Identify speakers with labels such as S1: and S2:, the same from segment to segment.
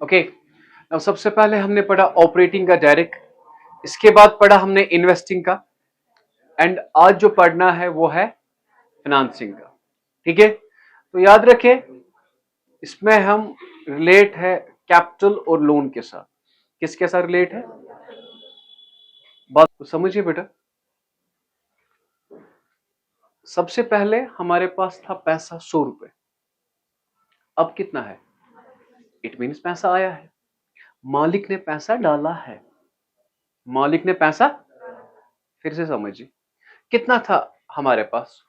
S1: Okay. अब सबसे पहले हमने पढ़ा ऑपरेटिंग का डायरेक्ट, इसके बाद पढ़ा हमने इन्वेस्टिंग का, एंड आज जो पढ़ना है वो है फाइनेंसिंग का। ठीक है, तो याद रखें इसमें हम रिलेट है कैपिटल और लोन के साथ। किसके साथ रिलेट है? बात तो समझिए बेटा। सबसे पहले हमारे पास था पैसा 100 रुपए, अब कितना है? इट मीन्स पैसा आया है, मालिक ने पैसा डाला है, मालिक ने पैसा, फिर से समझिए कितना था हमारे पास,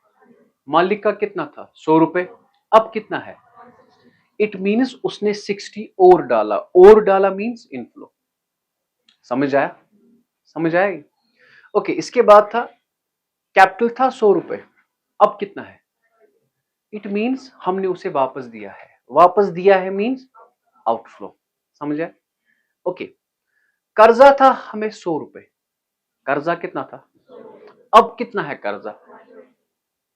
S1: मालिक का कितना था 100 रुपए, अब कितना है? इट मीन्स उसने 60 और डाला, और डाला मीन्स इनफ्लो। समझ आया? समझ आएगी? ओके, इसके बाद था कैपिटल था 100 रुपए, अब कितना है? इट मीन्स हमने उसे वापस दिया है, वापस दिया है मीन्स आउटफ्लो। समझ आया? ओके, कर्जा था हमें 100 रुपए, कर्जा कितना था, अब कितना है कर्जा?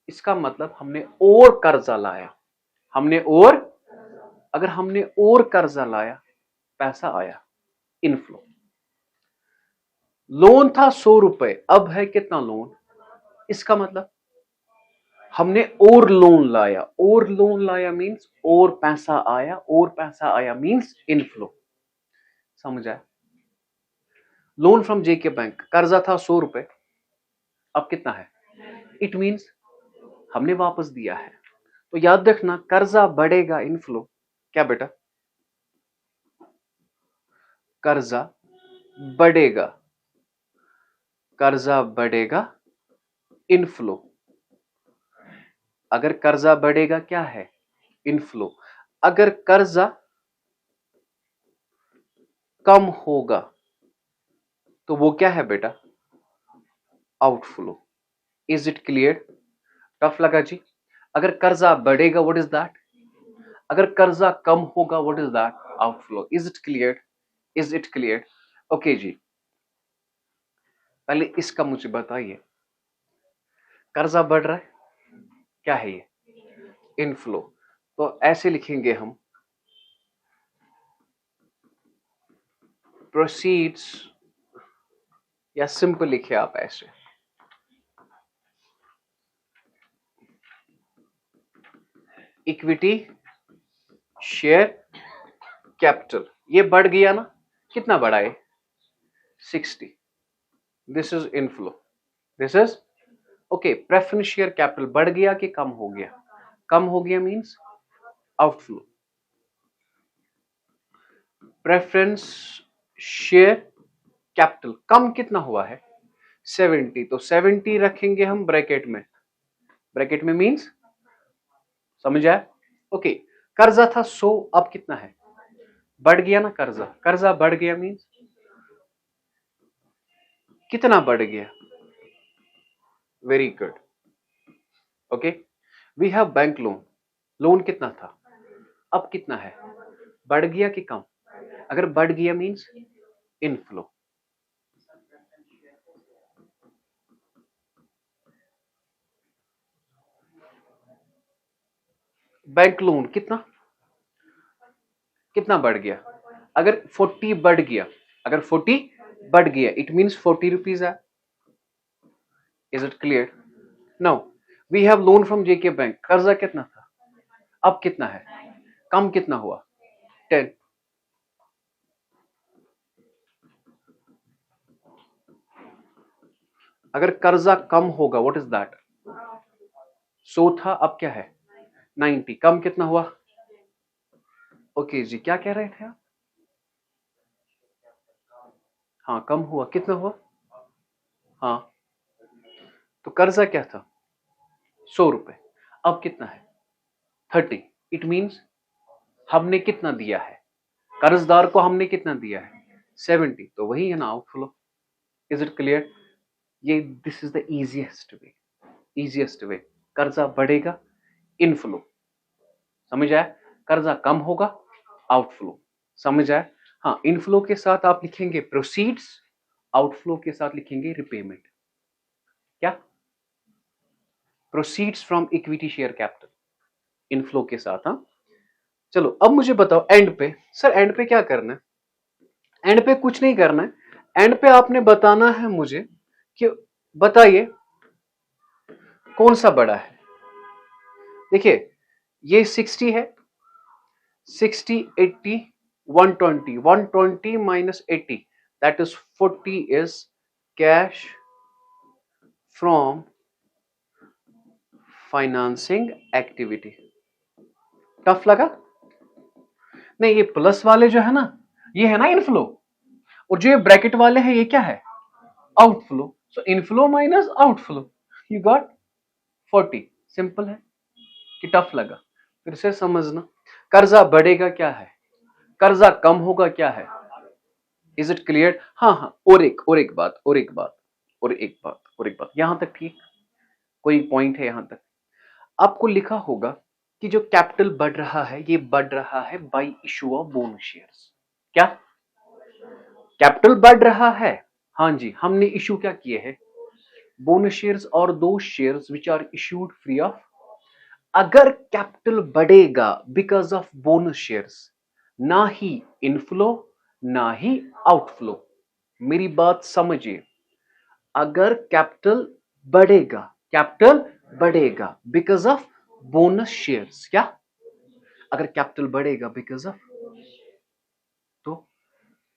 S1: इसका मतलब हमने और कर्जा लाया, हमने और, अगर हमने और कर्जा लाया पैसा आया, इनफ्लो। लोन था 100 रुपए, अब है कितना लोन? इसका मतलब हमने और लोन लाया, और लोन लाया मीन्स और पैसा आया, और पैसा आया मीन्स इनफ्लो। समझ आया? लोन फ्रॉम जेके बैंक, कर्जा था 100 रुपए, अब कितना है? इट मीन्स हमने वापस दिया है। तो याद रखना कर्जा बढ़ेगा इनफ्लो, क्या बेटा? कर्जा बढ़ेगा, कर्जा बढ़ेगा इनफ्लो। अगर कर्जा बढ़ेगा क्या है? इनफ्लो। अगर कर्जा कम होगा तो वो क्या है बेटा? Outflow. Is it clear? Tough लगा जी? अगर कर्जा बढ़ेगा व्हाट इज दैट? अगर कर्जा कम होगा what is that? Outflow. Is it clear? Is it clear? Okay जी, पहले इसका मुझे बताइए, कर्जा बढ़ रहा है, क्या है ये? इनफ्लो। तो ऐसे लिखेंगे हम, प्रोसीड्स, या सिंपल लिखे आप ऐसे, इक्विटी शेयर कैपिटल। ये बढ़ गया ना, कितना बढ़ा है? 60। This is inflow, this is okay. Preference share capital बढ़ गया कि कम हो गया? कम हो गया means outflow. Preference share capital कम कितना हुआ है? 70। तो 70 रखेंगे हम ब्रैकेट में, ब्रैकेट में मींस, समझ आया? ओके, कर्जा था 100, अब कितना है? बढ़ गया ना कर्जा, कर्जा बढ़ गया मींस कितना बढ़ गया? Very good. Okay, we have bank loan, loan कितना था, अब कितना है? बढ़ गया कि कम? अगर बढ़ गया मींस इनफ्लो। बैंक लोन कितना, कितना बढ़ गया? अगर 40 बढ़ गया, अगर 40 बढ़ गया इट मींस 40 रुपीज है। Is it clear? Now we have loan from JK bank, कर्जा कितना था, अब कितना है? कम कितना हुआ? 10। अगर कर्जा कम होगा व्हाट इज दैट? 100 था, अब क्या है? 90। कम कितना हुआ? ओके जी, क्या कह रहे थे आप? हाँ, कम हुआ, कितना हुआ? हाँ, तो कर्जा क्या था? 100 रुपए, अब कितना है? 30। इट मीन्स हमने कितना दिया है, कर्जदार को हमने कितना दिया है? 70। तो वही है ना आउटफ्लो। Is it clear? ये this is the easiest way, easiest way. कर्जा बढ़ेगा इनफ्लो, समझ आया? कर्जा कम होगा आउटफ्लो, समझ आया? हाँ, इनफ्लो के साथ आप लिखेंगे प्रोसीड्स, आउटफ्लो के साथ लिखेंगे रिपेमेंट। क्या? Proceeds from equity share capital, inflow के साथ। हाँ, चलो अब मुझे बताओ एंड पे, सर एंड पे क्या करना है? एंड पे कुछ नहीं करना है, एंड पे आपने बताना है मुझे कि बताइए कौन सा बड़ा है। देखिए ये 60 है, 60, 80, 120, 120 minus 80, that is 40 is cash from financing activity. Tough लगा? नहीं, ये प्लस वाले जो है ना, ये है ना इनफ्लो, और जो ये ब्रैकेट वाले हैं ये क्या है? Outflow. So inflow minus outflow, you got 40। Simple है कि टफ लगा? फिर से समझना, कर्जा बढ़ेगा क्या है, कर्जा कम होगा क्या है। Is it clear? हाँ हाँ, और एक बात, यहां तक ठीक? कोई पॉइंट है यहां तक? आपको लिखा होगा कि जो कैपिटल बढ़ रहा है ये बढ़ रहा है bye issue of bonus shares. क्या कैपिटल बढ़ रहा है? हाँ जी, हमने इशू क्या किए हैं? Bonus shares are those shares which are issued free of. अगर कैपिटल बढ़ेगा बिकॉज ऑफ बोनस शेयर्स, ना ही इनफ्लो ना ही आउटफ्लो। मेरी बात समझिए, अगर कैपिटल बढ़ेगा बिकॉज ऑफ बोनस शेयर्स, क्या अगर कैपिटल बढ़ेगा बिकॉज ऑफ, तो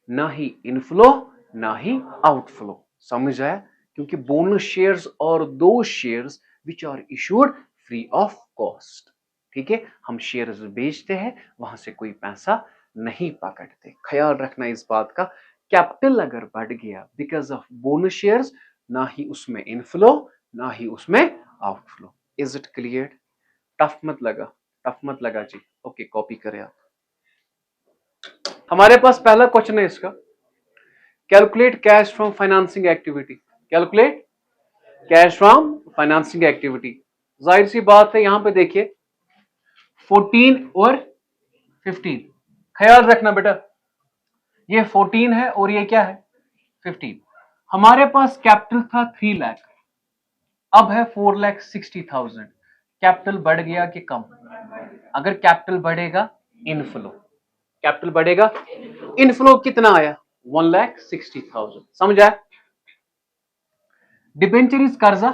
S1: ना ही इनफ्लो ना ही आउटफ्लो। समझ आया? क्योंकि bonus shares are those shares which are issued free of cost. ठीक है, हम शेयर्स बेचते हैं, वहां से कोई पैसा नहीं पकड़ते। ख्याल रखना इस बात का, कैपिटल अगर बढ़ गया बिकॉज ऑफ बोनस शेयर्स, ना ही उसमें इनफ्लो ना ही उसमें outflow. Is it clear? Tough मत लगा? टफ मत लगा जी? ओके, कॉपी करें आप। हमारे पास पहला क्वेश्चन है इसका, calculate cash from financing activity. Calculate cash from financing activity. जाहिर सी बात है, यहां पे देखिए 14 और 15। ख्याल रखना बेटा, ये 14 है और ये क्या है? 15। हमारे पास कैपिटल था 3 लाख, अब है 4,60,000। कैपिटल बढ़ गया कि कम? अगर कैपिटल बढ़ेगा, इनफ्लो, कैपिटल बढ़ेगा, इनफ्लो कितना आया? 1,60,000। समझ आया? डिबेंचर इज कर्जा,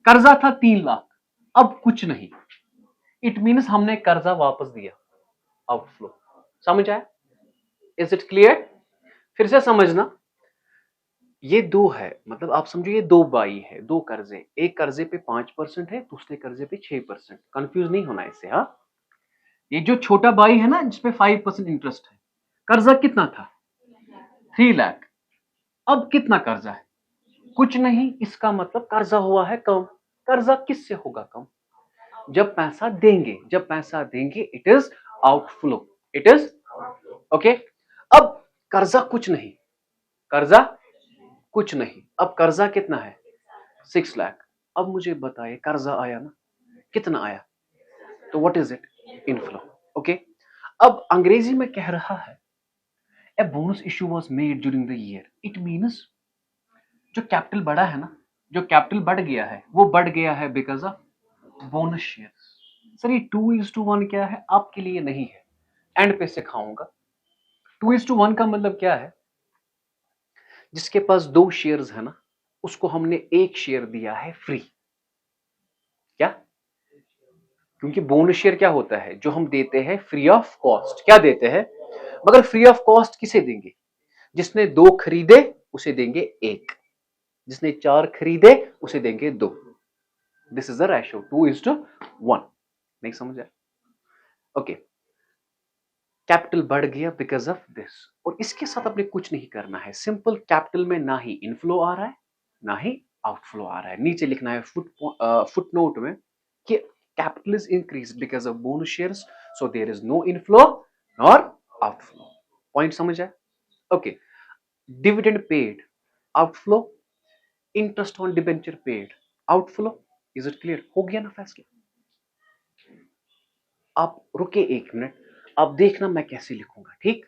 S1: कर्जा था 3 लाख, अब कुछ नहीं, इट मीन्स हमने कर्जा वापस दिया, आउटफ्लो। समझ आया? Is it clear? फिर से समझना, ये दो है, मतलब आप समझो ये दो बाई है, दो कर्जे, एक कर्जे पे 5% है, दूसरे कर्जे पे 6%। कंफ्यूज नहीं होना इससे। हाँ, ये जो छोटा बाई है ना जिसपे 5% इंटरेस्ट है, कर्जा कितना था? 3 लाख। अब कितना कर्जा है? कुछ नहीं, इसका मतलब कर्जा हुआ है कम। कर्जा किससे होगा कम? जब पैसा देंगे, जब पैसा देंगे it is outflow, it is okay. अब कर्जा कुछ नहीं, कर्जा कुछ नहीं, अब कर्जा कितना है? 6 लाख। अब मुझे बताइए, कर्जा आया ना, कितना आया? तो what is it? Inflow. Okay, अब अंग्रेजी में कह रहा है a bonus issue was made during the year. It means जो कैपिटल बढ़ा है ना, जो कैपिटल बढ़ गया है वो बढ़ गया है because of bonus shares. Sir ये 2:1 क्या है? आपके लिए नहीं है, एंड पे सिखाऊंगा। 2:1 का मतलब क्या है? जिसके पास दो शेयर्स है ना, उसको हमने एक शेयर दिया है फ्री। क्या? क्योंकि बोनस शेयर क्या होता है? जो हम देते हैं फ्री ऑफ कॉस्ट। क्या देते हैं? मगर फ्री ऑफ कॉस्ट किसे देंगे? जिसने दो खरीदे उसे देंगे एक, जिसने 4 खरीदे उसे देंगे 2। This is the ratio 2:1। नहीं समझ आया? ओके, कैपिटल बढ़ गया बिकॉज ऑफ दिस, और इसके साथ अपने कुछ नहीं करना है। सिंपल, कैपिटल में ना ही इनफ्लो आ रहा है ना ही आउटफ्लो आ रहा है। नीचे लिखना है फुट नोट में कि capital is increase because of bonus shares, so there is no inflow और आउटफ्लो। पॉइंट समझ आया? Okay, dividend paid, outflow. Interest on debenture paid, outflow. Is it clear? हो गया ना फैसला? आप रुके एक मिनट, आप देखना मैं कैसे लिखूंगा। ठीक,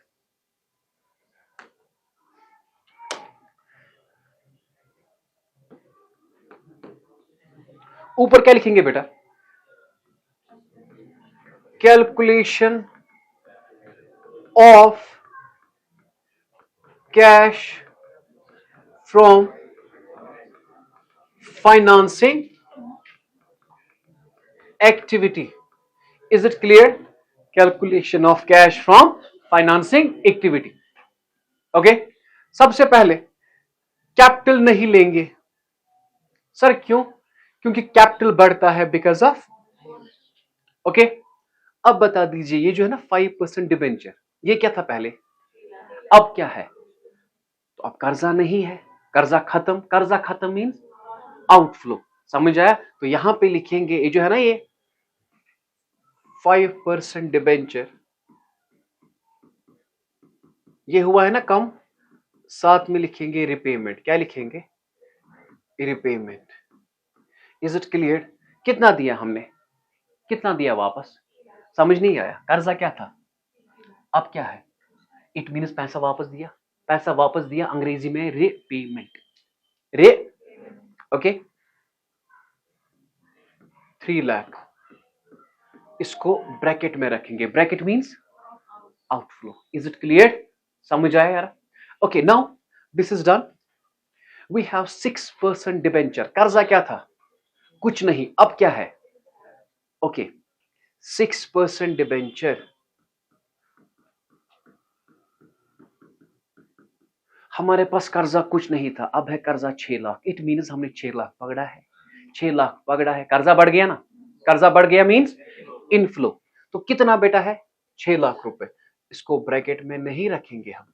S1: ऊपर क्या लिखेंगे बेटा? Calculation of cash from financing activity. Is it clear? Calculation of cash from financing activity. Okay सबसे पहले कैपिटल नहीं लेंगे सर, क्यों? क्योंकि कैपिटल बढ़ता है बिकॉज ऑफ ओके। अब बता दीजिए ये जो है ना 5% डिबेंचर, ये क्या था पहले, अब क्या है? तो अब कर्जा नहीं है, कर्जा खत्म मीन्स आउटफ्लो। समझ आया? तो यहां पे लिखेंगे ये जो है ना ये 5% डिबेंचर, ये हुआ है ना कम, साथ में लिखेंगे रिपेमेंट। क्या लिखेंगे? रिपेमेंट। Is it clear? कितना दिया हमने, कितना दिया वापस? समझ नहीं आया? कर्जा क्या था, अब क्या है? इट मीन्स पैसा वापस दिया, पैसा वापस दिया, अंग्रेजी में रिपेमेंट। रे ओके 3 लाख, इसको ब्रैकेट में रखेंगे, bracket means outflow. Is it clear? समझ आया यार? Okay now this is done. We have 6% debenture. कर्जा क्या था? कुछ नहीं, अब क्या है? ओके 6% डिबेंचर, हमारे पास कर्जा कुछ नहीं था, अब है कर्जा 6 लाख। इट मीन्स हमने 6 लाख पकड़ा है, 6 लाख पकड़ा है, कर्जा बढ़ गया ना, कर्जा बढ़ गया मीन्स इनफ्लो। तो कितना बेटा है? 6 लाख रुपए। इसको ब्रैकेट में नहीं रखेंगे हम,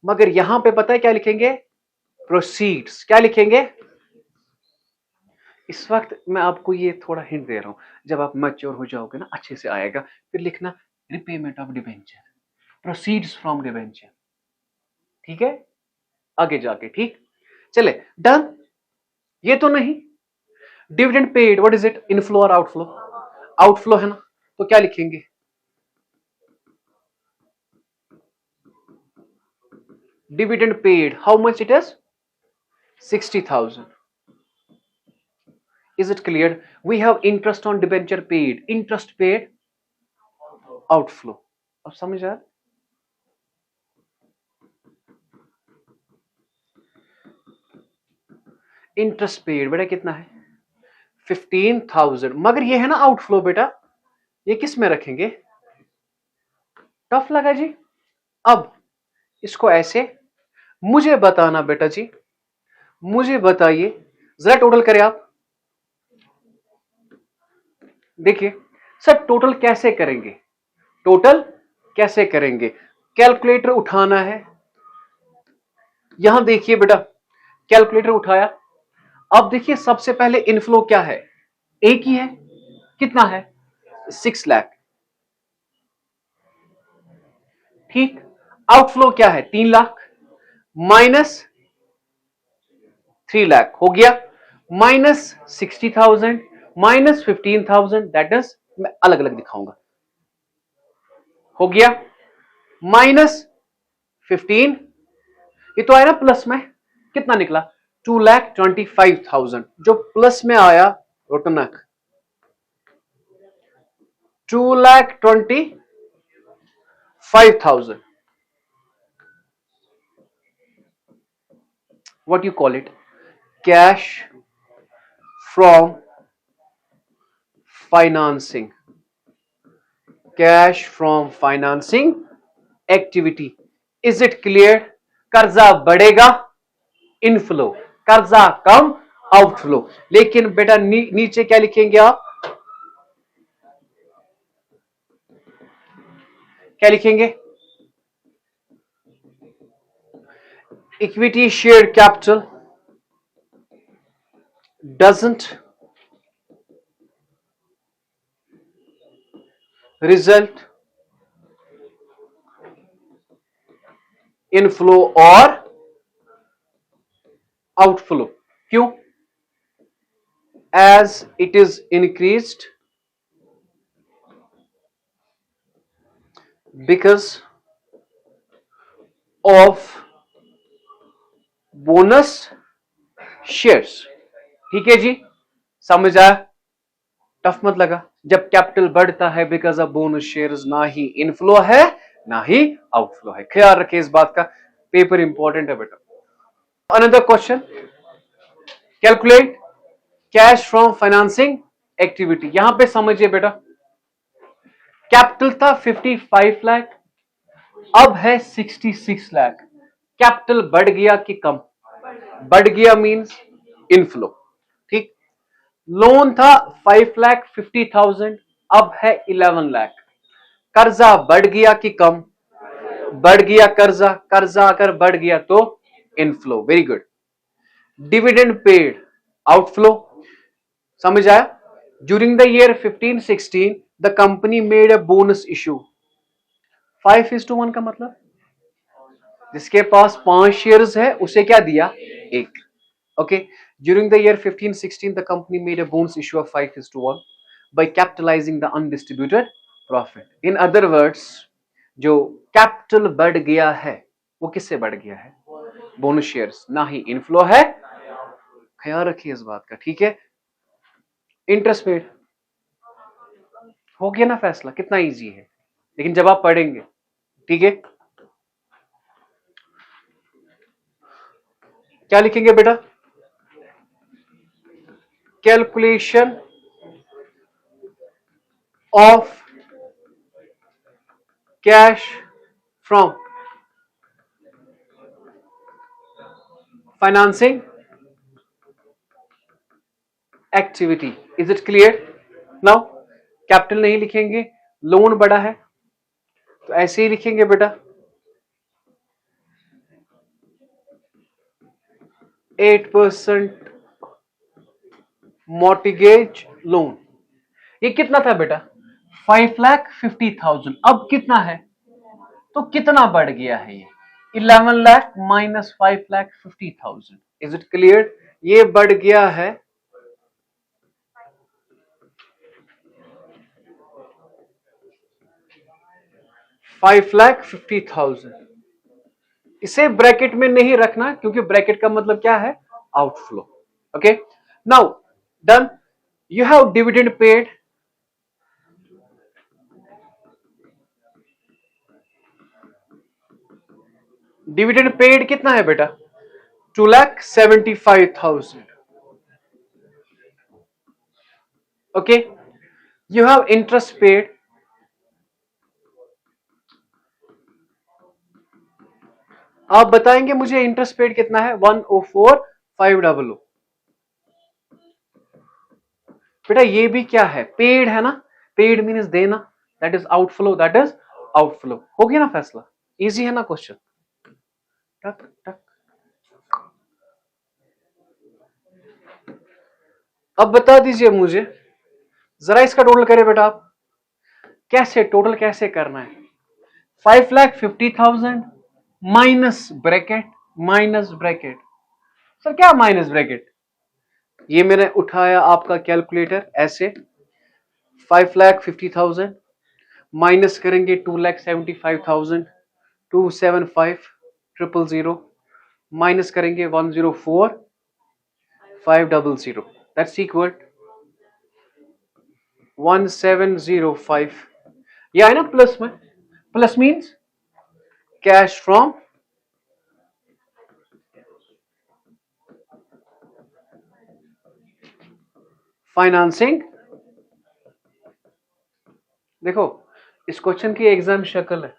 S1: मगर यहां पे पता है क्या लिखेंगे? प्रोसीड्स। क्या लिखेंगे? इस वक्त मैं आपको ये थोड़ा हिंट दे रहा हूं, जब आप मैच्योर हो जाओगे ना अच्छे से आएगा, फिर लिखना repayment of debenture, proceeds from debenture. ठीक है आगे जाके? ठीक चले डन। ये तो नहीं, dividend paid what is it? Inflow और आउटफ्लो? आउटफ्लो है ना, तो क्या लिखेंगे? Dividend paid, how much it is? 60,000। Is it clear? We have interest on debenture paid, interest paid outflow. अब समझ आया? इंटरेस्ट पेड बेटा कितना है? 15,000। मगर ये है ना आउटफ्लो बेटा, ये किस में रखेंगे? टफ लगा जी? अब इसको ऐसे मुझे बताना बेटा जी, मुझे बताइए जरा, टोटल करें आप। देखिए सर टोटल कैसे करेंगे, टोटल कैसे करेंगे? कैलकुलेटर उठाना है, यहां देखिए बेटा कैलकुलेटर उठाया। अब देखिए सबसे पहले इनफ्लो क्या है? एक ही है, कितना है? 6 लाख। ठीक, आउटफ्लो क्या है? 3 लाख माइनस 3 लाख हो गया, माइनस 60,000 माइनस 15,000, दैट इज, मैं अलग अलग दिखाऊंगा, हो गया माइनस 15, ये तो आया ना प्लस में, कितना निकला? 2,25,000। जो प्लस में आया रोटनक 2,25,000, what you call it? Cash from financing, cash from financing activity. Is it clear? कर्जा बढ़ेगा इनफ्लो, कर्जा कम आउटफ्लो। लेकिन बेटा नीचे क्या लिखेंगे आप? क्या लिखेंगे? Equity share capital doesn't result inflow और आउटफ्लो। क्यों? as it is increased because of bonus shares। ठीक है जी, समझ आया? टफ मत लगा। जब कैपिटल बढ़ता है बिकॉज ऑफ बोनस शेयर्स, ना ही इनफ्लो है ना ही आउटफ्लो है। ख्याल रखिए इस बात का, पेपर इंपॉर्टेंट है बेटा। Another question, calculate cash from financing activity. यहां पे समझिए बेटा, कैपिटल था 55 लाख, अब है 66 लाख। कैपिटल बढ़ गया कि कम? बढ़ गया मींस इनफ्लो, ठीक। लोन था 5,50,000, अब है 11 लाख। कर्जा बढ़ गया कि कम? बढ़ गया कर्जा। कर्जा अगर बढ़ गया तो inflow, very good. Dividend paid, outflow, समझ आया? During the year 15-16 the company made a bonus issue. 5:1 का मतलब जिसके पास 5 शेयर्स है उसे क्या दिया? एक। Okay, during the year 15-16 the company made a bonus issue of 5:1 by capitalizing the undistributed profit. In other words, जो कैपिटल बढ़ गया है वो किससे बढ़ गया है? बोनस शेयर्स, ना ही इनफ्लो है। ख्याल रखिए इस बात का, ठीक है। इंटरेस्ट पेड हो गया ना फैसला, कितना इजी है, लेकिन जब आप पढ़ेंगे, ठीक है। क्या लिखेंगे बेटा? Calculation of cash from financing activity. Is it clear now? Capital नहीं लिखेंगे, लोन बड़ा है तो ऐसे ही लिखेंगे बेटा, 8% मॉर्टिगेज लोन। ये कितना था बेटा? 5,50,000, अब कितना है? तो कितना बढ़ गया है ये? 11 lakh minus 5,50,000। Is it clear? ये बढ़ गया है 5,50,000। इसे ब्रैकेट में नहीं रखना क्योंकि ब्रैकेट का मतलब क्या है? Outflow. Okay, now done. You have dividend paid, dividend paid कितना है बेटा? 2,75,000। Okay, you have interest paid, आप बताएंगे मुझे इंटरेस्ट पेड कितना है? 104,500। बेटा ये भी क्या है? पेड है ना। पेड मीन्स देना, that is outflow, that is outflow. हो गया ना फैसला? इजी है ना क्वेश्चन? टक टक। अब बता दीजिए मुझे, जरा इसका टोटल करें बेटा आप। कैसे टोटल कैसे करना है? 5,50,000 minus bracket, minus bracket. Sir क्या माइनस ब्रैकेट? ये मैंने उठाया आपका कैलकुलेटर ऐसे, 5,50,000 माइनस करेंगे 2,75,000, 275,000 माइनस करेंगे 104,500, दैट्स इक्वल 1705। ये है ना प्लस में, plus means cash from financing. देखो इस क्वेश्चन की एग्जाम शक्ल है,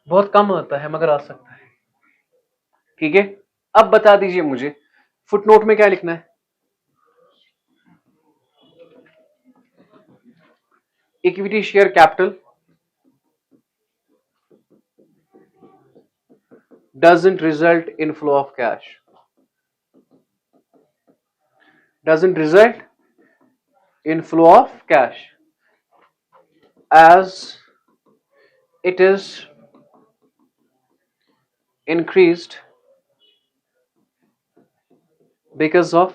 S1: बहुत कम आता है मगर आ सकता है, ठीक है। अब बता दीजिए मुझे फुटनोट में क्या लिखना है? Equity share capital doesn't result in flow of cash, doesn't result in flow of cash as it is increased because of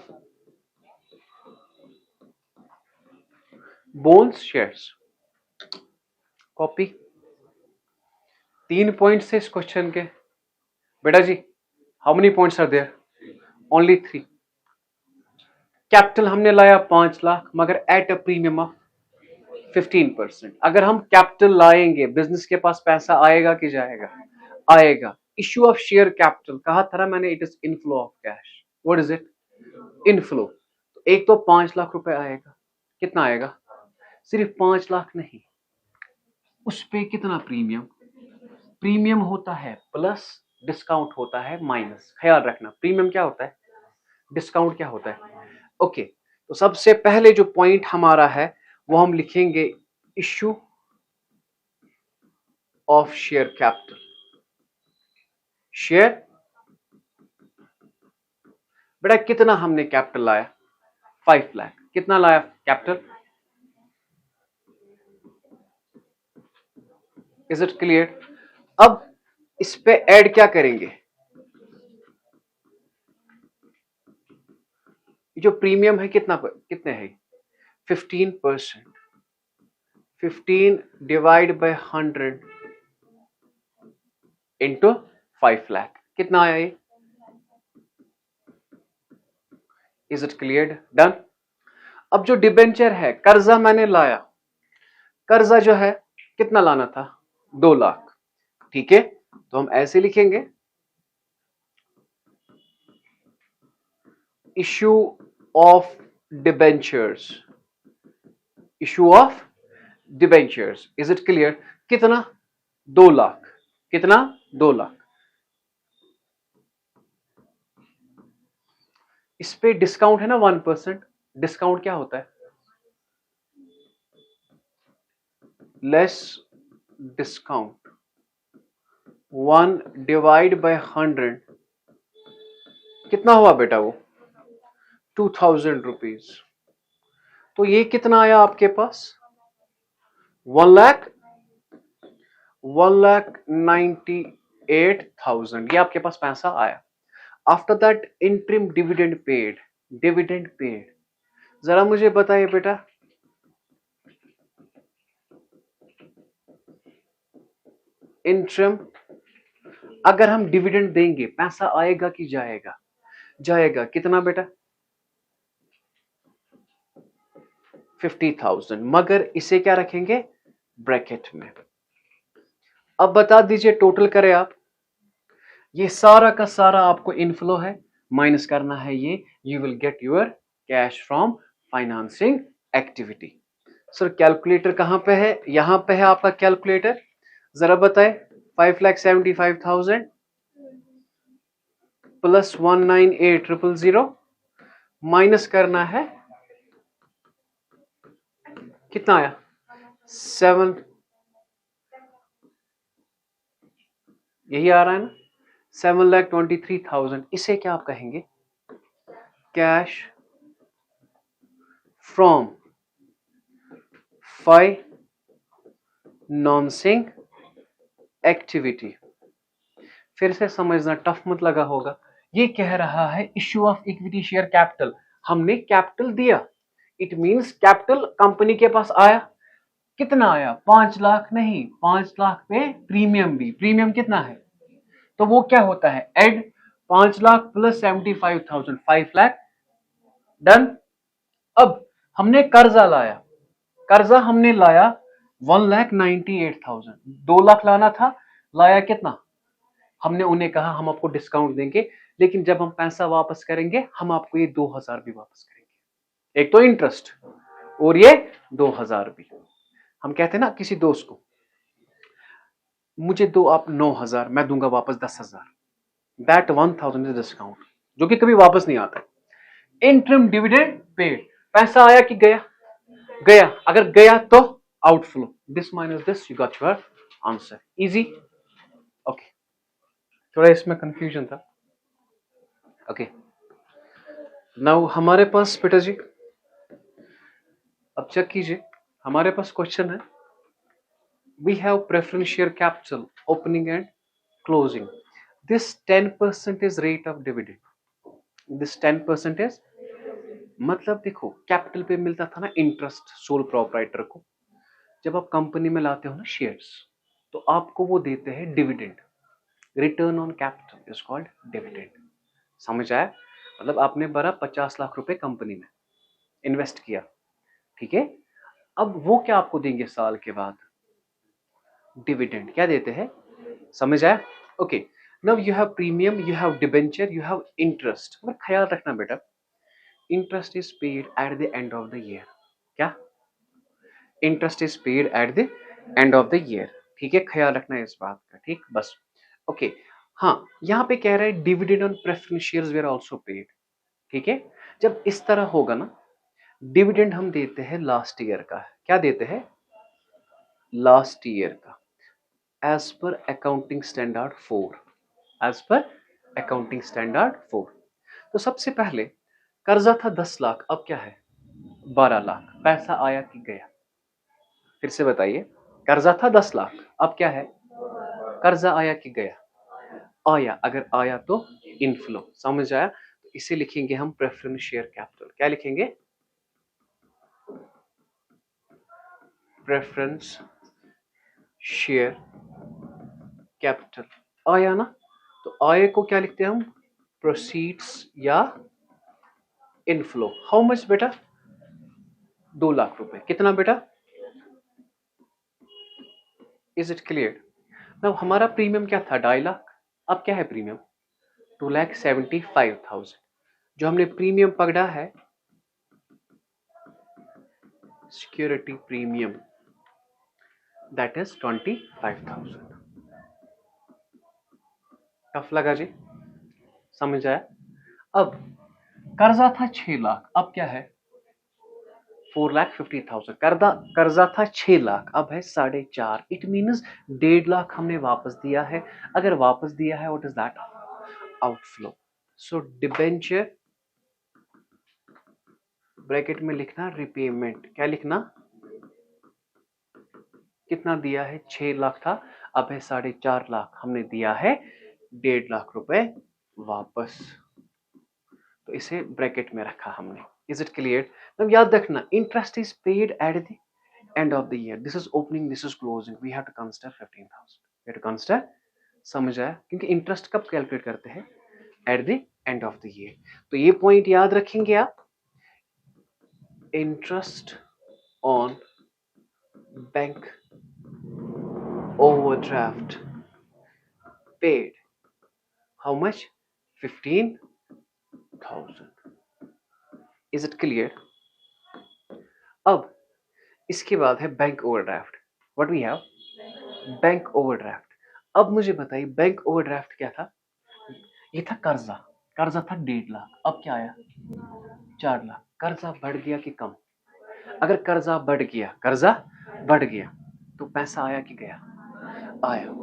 S1: bonds shares। Copy 3 points थे इस क्वेश्चन के बेटा जी। How many points are there? Only 3। Capital हमने लाया 5 लाख मगर at a premium of 15%। अगर हम कैपिटल लाएंगे, बिजनेस के पास पैसा आएगा कि जाएगा? आएगा। इश्यू ऑफ शेयर कैपिटल कहा था ना मैंने, it is inflow of cash. What is it? Inflow. एक तो 5 लाख रुपए आएगा। कितना आएगा? सिर्फ 5 लाख नहीं, उस पे कितना प्रीमियम? प्रीमियम होता है प्लस, डिस्काउंट होता है माइनस। ख्याल रखना, प्रीमियम क्या होता है, डिस्काउंट क्या होता है। ओके, तो सबसे पहले जो पॉइंट हमारा है वो हम लिखेंगे issue of share capital. Share, बेटा कितना हमने कैपिटल लाया? 5 लाख। कितना लाया कैपिटल? Is it clear? अब इस पे ऐड क्या करेंगे? जो प्रीमियम है कितना कितने है? 15%। 15 डिवाइड बाय 100 इंटू 5 लाख। कितना आया ये? Is it clear? डन। अब जो डिबेंचर है, कर्जा मैंने लाया, कर्जा जो है कितना लाना था? 2 लाख। ठीक है, तो हम ऐसे लिखेंगे issue of debentures. Issue of debentures. Is it clear? कितना? 2 लाख। कितना? 2 लाख। इस पे डिस्काउंट है ना 1%। डिस्काउंट क्या होता है? Less discount 1 divide by 100। कितना हुआ बेटा वो? 2000 रुपीज। तो ये कितना आया आपके पास? 1,98,000 ये आपके पास पैसा आया। After that interim dividend paid. Dividend paid, जरा मुझे बताइए बेटा, इंटरिम अगर हम डिविडेंड देंगे पैसा आएगा कि जाएगा? जाएगा। कितना बेटा? 50,000। मगर इसे क्या रखेंगे? ब्रैकेट में। अब बता दीजिए, टोटल करें आप, ये सारा का सारा आपको इनफ्लो है, माइनस करना है ये, you will get your cash from financing activity. Sir calculator कहां पे है? यहां पे है आपका कैलकुलेटर, जरा बताए। 5,75,000 प्लस 198,000 माइनस करना है, कितना आया? 7, यही आ रहा है ना, 7,23,000। इसे क्या आप कहेंगे? Cash from financing activity. फिर से समझना, टफ मत लगा होगा। ये कह रहा है issue of equity share capital. हमने कैपिटल दिया, इट मींस कैपिटल कंपनी के पास आया। कितना आया? 5 लाख नहीं, 5 लाख पे प्रीमियम भी। प्रीमियम कितना है? तो वो क्या होता है? Add 5 lakh plus 75,000, 5 lakh. Done. अब हमने कर्जा लाया, कर्जा हमने लाया 1,98,000। 2 लाख लाना था, लाया कितना? हमने उन्हें कहा हम आपको डिस्काउंट देंगे, लेकिन जब हम पैसा वापस करेंगे हम आपको ये 2,000 भी वापस करेंगे। एक तो इंटरेस्ट और ये 2,000 भी। हम कहते हैं ना किसी दोस्त को, मुझे दो आप 9,000, मैं दूंगा वापस 10,000। दैट 1,000 इज डिस्काउंट, जो कि कभी वापस नहीं आता। इंटरिम डिविडेंड पेड, पैसा आया कि गया? गया। अगर गया तो outflow, this minus this, you got your answer. Easy. Okay, थोड़ा इसमें कंफ्यूजन था। ओके, नाउ हमारे पास बेटा जी, अब चेक कीजिए, हमारे पास क्वेश्चन है, we have preference share capital opening and closing, this 10% is rate of dividend, this 10% is, मतलब देखो कैपिटल पे मिलता था ना इंटरेस्ट सोल प्रोप्राइटर को, जब आप कंपनी में लाते हो ना शेयर्स, तो आपको वो देते हैं dividend. Return on capital is called dividend. समझ आया? मतलब आपने भरा 50 लाख रुपए कंपनी में, इन्वेस्ट किया, ठीक है। अब वो क्या आपको देंगे साल के बाद? डिविडेंड। क्या देते हैं? समझ आया? Okay, now you have premium, you have debenture, you have interest. मगर ख्याल रखना बेटा, interest is paid at the end of the year. क्या? Interest is paid at the end of the year. ठीक है, ख्याल रखना है इस बात का। ठीक, बस। ओके, हाँ, यहाँ पे कह रहा है dividend on preference shares where also paid. ठीक है, जब इस तरह होगा ना, डिविडेंड हम देते हैं लास्ट ईयर का। क्या देते हैं? लास्ट ईयर का, as per accounting standard 4। As per accounting standard 4। तो सबसे पहले कर्जा था 10 लाख, अब क्या है? 12 लाख। पैसा आया कि गया? फिर से बताइए, कर्जा था 10 लाख, अब क्या है? कर्जा आया कि गया? आया। अगर आया तो इनफ्लो। समझ आया? तो इसे लिखेंगे हम प्रेफरेंस शेयर कैपिटल। क्या लिखेंगे? Preference share capital. आया ना, तो आय को क्या लिखते हैं हम? प्रोसीड्स या इनफ्लो। हाउ मच बेटा? 2 लाख रुपए। कितना बेटा? Is it clear? नाउ हमारा प्रीमियम क्या था? 2.5 लाख। अब क्या है प्रीमियम? 2,75,000। जो हमने प्रीमियम पकड़ा है, security premium, that is 25,000। Tough लगा जी? समझ आया? अब कर्जा था 6 लाख, अब क्या है? 4,50,000। कर्जा था 6 लाख, अब है 4.5। इट मीन्स 1.5 लाख हमने वापस दिया है। अगर वापस दिया है, what is that? Outflow. So debenture, bracket में लिखना रिपेमेंट। क्या लिखना? कितना दिया है? 6 लाख था, अब है 4.5 लाख। हमने दिया है 1.5 लाख रुपए वापस। तो इसे ब्रैकेट में रखा हमने। Is it clear? अब याद रखना, interest is paid at the end of the year. This is opening, this is closing. We have to consider 15,000। We have to consider. समझ आया? क्योंकि इंटरेस्ट कब कैलकुलेट करते हैं? At the end of the year. तो ये point याद रखेंगे आप। Interest on bank overdraft paid how much? 15,000। Is it clear? अब इसके बाद है bank overdraft. What we have? Bank overdraft. अब मुझे बताइए, बैंक ओवरड्राफ्ट क्या था? ये था कर्जा। कर्जा था 1.5 लाख, अब क्या आया? 4 लाख। कर्जा बढ़ गया कि कम? अगर कर्जा बढ़ गया, कर्जा बढ़ गया, तो पैसा आया कि गया? आया।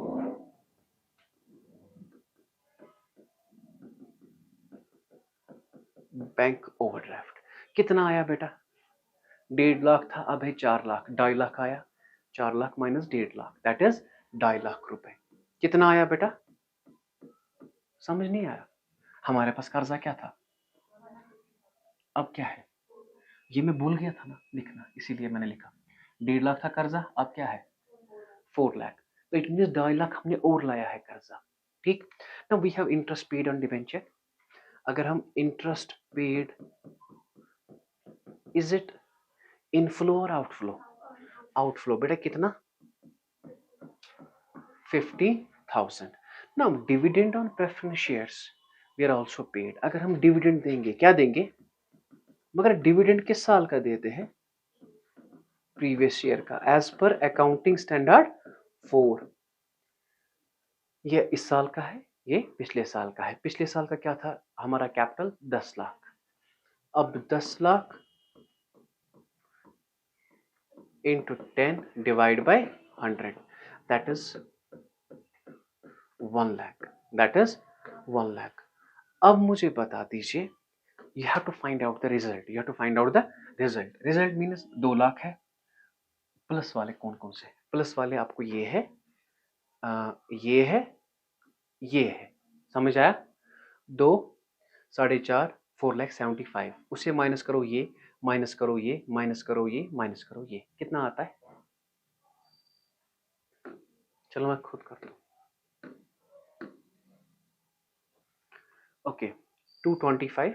S1: बैंक ओवरड्राफ्ट कितना आया बेटा? 1.5 लाख था, अब है 4 लाख। 2.5 लाख आया। 4 lakh minus 1.5 lakh, that is 2.5 lakh रुपए। कितना आया बेटा? समझ नहीं आया? हमारे पास कर्जा क्या था, अब क्या है? ये मैं भूल गया था ना लिखना, इसीलिए मैंने लिखा। 1.5 लाख था कर्जा, अब क्या है? 4 लाख। तो इट मीन 2.5 लाख हमने और लाया है कर्जा। ठीक। Now we have interest paid on debenture. अगर हम interest paid, is it inflow और आउटफ्लो? आउटफ्लो बेटा। कितना? 50,000। Now dividend on preference shares we are also paid. अगर हम डिविडेंड देंगे, क्या देंगे? मगर डिविडेंड किस साल का देते हैं? प्रीवियस ईयर का, एज पर अकाउंटिंग स्टैंडर्ड 4। ये इस साल का है, ये पिछले साल का है। पिछले साल का क्या था हमारा कैपिटल? 10 लाख। अब 10 lakh into 10 divide by 100, that is 1 lakh. That is 1 lakh. अब मुझे बता दीजिए, you have to find out the result. You have to find out the result. Result means 2 lakh है। प्लस वाले कौन कौन से? प्लस वाले आपको ये है, ये है, ये है। समझ आया? 2, 4.5, 4,75,000। उसे माइनस करो, ये माइनस करो, ये माइनस करो, ये माइनस करो, ये कितना आता है? चलो मैं खुद कर लूं। Okay, 225,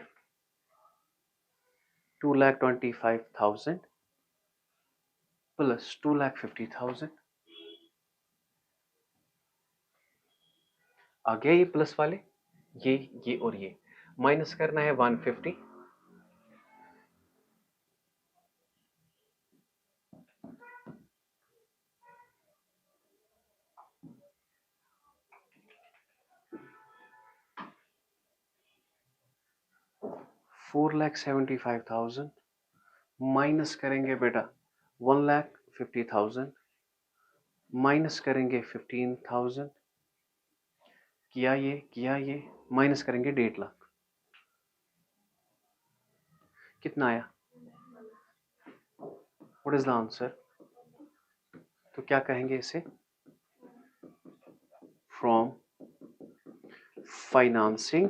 S1: 2,25,000 plus 2,50,000। आ गया ये प्लस वाले, ये और ये माइनस करना है 150। $4,75,000 माइनस करेंगे बेटा 1,50,000 माइनस करेंगे 15,000। किया ये माइनस करेंगे 1.5 लाख। कितना आया? What is the answer? तो क्या कहेंगे इसे? From financing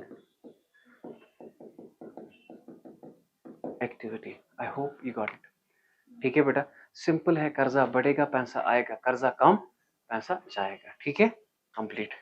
S1: activity. I hope you got it. ठीक है बेटा, सिंपल है। कर्जा बढ़ेगा पैसा आएगा, कर्जा कम पैसा जाएगा। ठीक है, कंप्लीट।